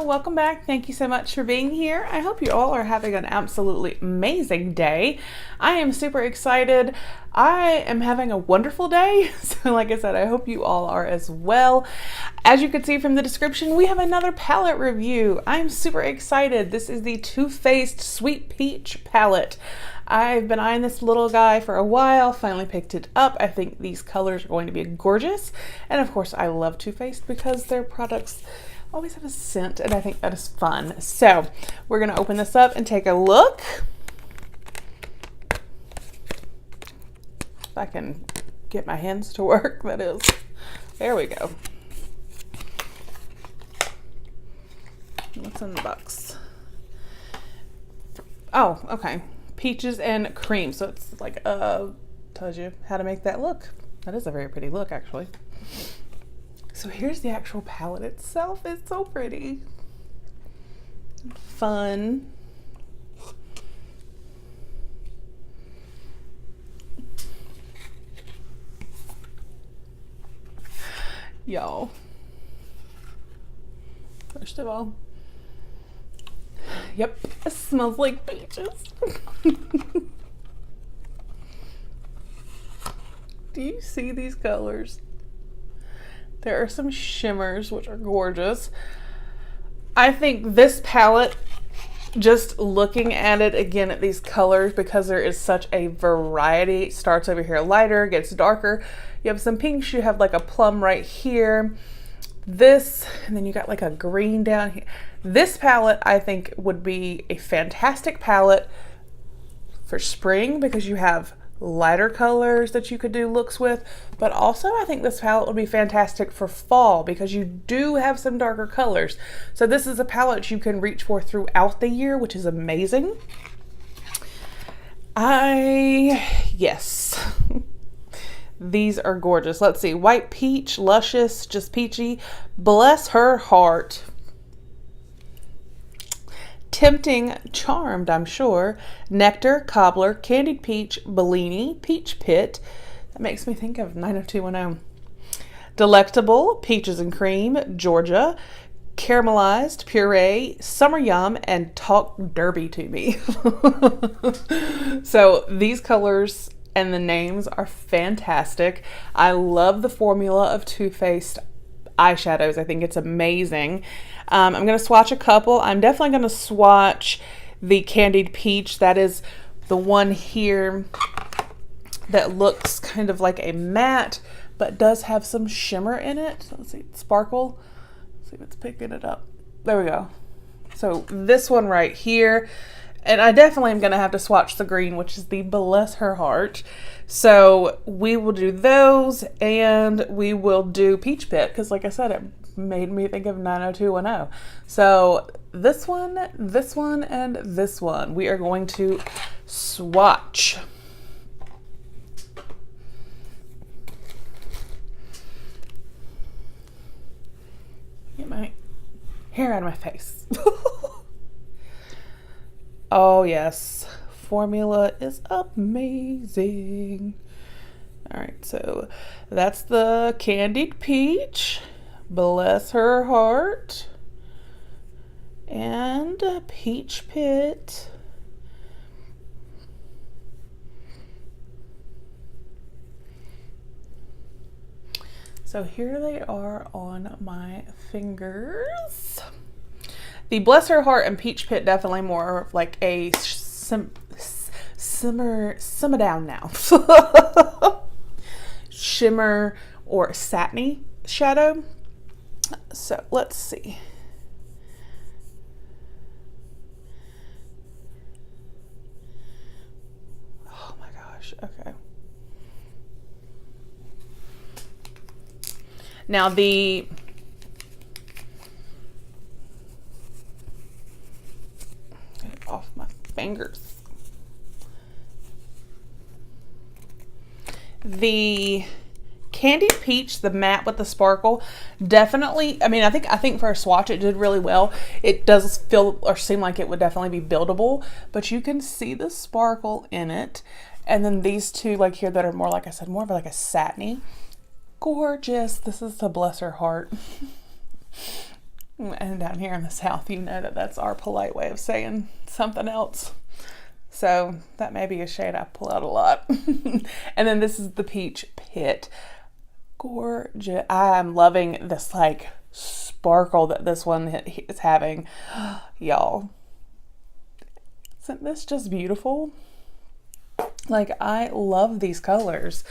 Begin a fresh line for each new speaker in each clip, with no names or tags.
Welcome back. Thank you so much for being here. I hope you all are having an absolutely amazing day. I am super excited. I am having a wonderful day. So like I said, I hope you all are as well. As you can see from the description, we have another palette review. I'm super excited. This is the Too Faced Sweet Peach palette. I've been eyeing this little guy for a while, finally picked it up. I think these colors are going to be gorgeous. And of course, I love Too Faced because their products always have a scent, and I think that is fun. So we're gonna open this up and take a look. If I can get my hands to work, that is. There we go. What's in the box? Oh, okay. Peaches and cream. So it's like, tells you how to make that look. That is a very pretty look, actually. So here's the actual palette itself. It's so pretty. Fun. Y'all. First of all, yep, it smells like peaches. Do you see these colors? There are some shimmers, which are gorgeous. I think this palette, just looking at it again at these colors, because there is such a variety, it starts over here lighter, gets darker. You have some pinks, you have like a plum right here. This, and then you got like a green down here. This palette, I think, would be a fantastic palette for spring because you have lighter colors that you could do looks with, but also I think this palette would be fantastic for fall because you do have some darker colors. So this is a palette you can reach for throughout the year, which is amazing. Yes. These are gorgeous. Let's see. White peach, luscious, just peachy. Bless her heart. Tempting, charmed, I'm sure. Nectar, cobbler, candied peach, Bellini, peach pit. That makes me think of 90210. Delectable, peaches and cream, Georgia. Caramelized, puree, summer yum, and talk derby to me. So these colors and the names are fantastic. I love the formula of Too Faced eyeshadows. I think it's amazing. I'm going to swatch a couple. I'm definitely going to swatch the Candied Peach. That is the one here that looks kind of like a matte, but does have some shimmer in it. So let's see, sparkle. Let's see if it's picking it up. There we go. So this one right here. And I definitely am going to have to swatch the green, which is the Bless Her Heart. So we will do those, and we will do Peach Pit, because like I said, it made me think of 90210. So this one, and this one, we are going to swatch. Get my hair out of my face. Oh yes, formula is amazing. All right, so that's the Candied Peach, Bless Her Heart, and Peach Pit. So here they are on my fingers. The Bless Her Heart and Peach Pit definitely more like a simmer down now. Shimmer or satiny shadow. So let's see. Oh my gosh, okay. Now the off my fingers. The Candied Peach, the matte with the sparkle, definitely, I mean, I think for a swatch it did really well. It does feel or seem like it would definitely be buildable, but you can see the sparkle in it. And then these two like here that are more, like I said, more of like a satiny. Gorgeous. This is the Bless Her Heart. And down here in the South, you know that that's our polite way of saying something else. So that may be a shade I pull out a lot. And then this is the Peach Pit. Gorgeous. I'm loving this like sparkle that this one is having. Y'all, isn't this just beautiful? Like, I love these colors.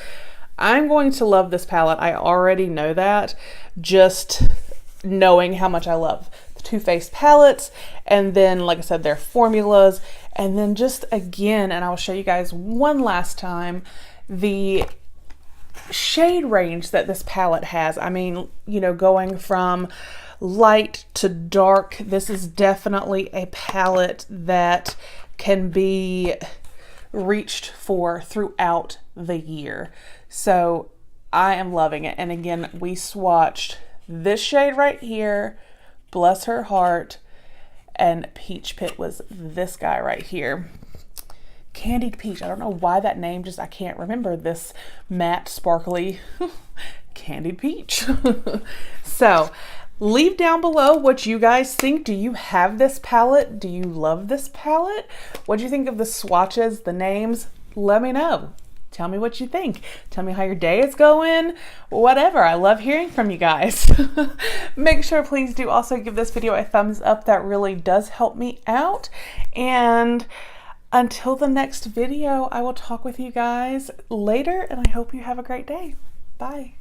I'm going to love this palette. I already know that, just knowing how much I love the Too Faced palettes, and then like I said, their formulas, and then just again, and I'll show you guys one last time, the shade range that this palette has. I mean, you know, going from light to dark, this is definitely a palette that can be reached for throughout the year. So I am loving it. And again, we swatched this shade right here, Bless Her Heart, and Peach Pit was this guy right here. Candied Peach. I don't know why that name, just I can't remember this matte sparkly Candied Peach. So leave down below what you guys think. Do you have this palette? Do you love this palette? What do you think of the swatches, the names? Let me know. Tell me what you think. Tell me how your day is going. Whatever. I love hearing from you guys. Make sure, please do also give this video a thumbs up. That really does help me out. And until the next video, I will talk with you guys later, and I hope you have a great day. Bye.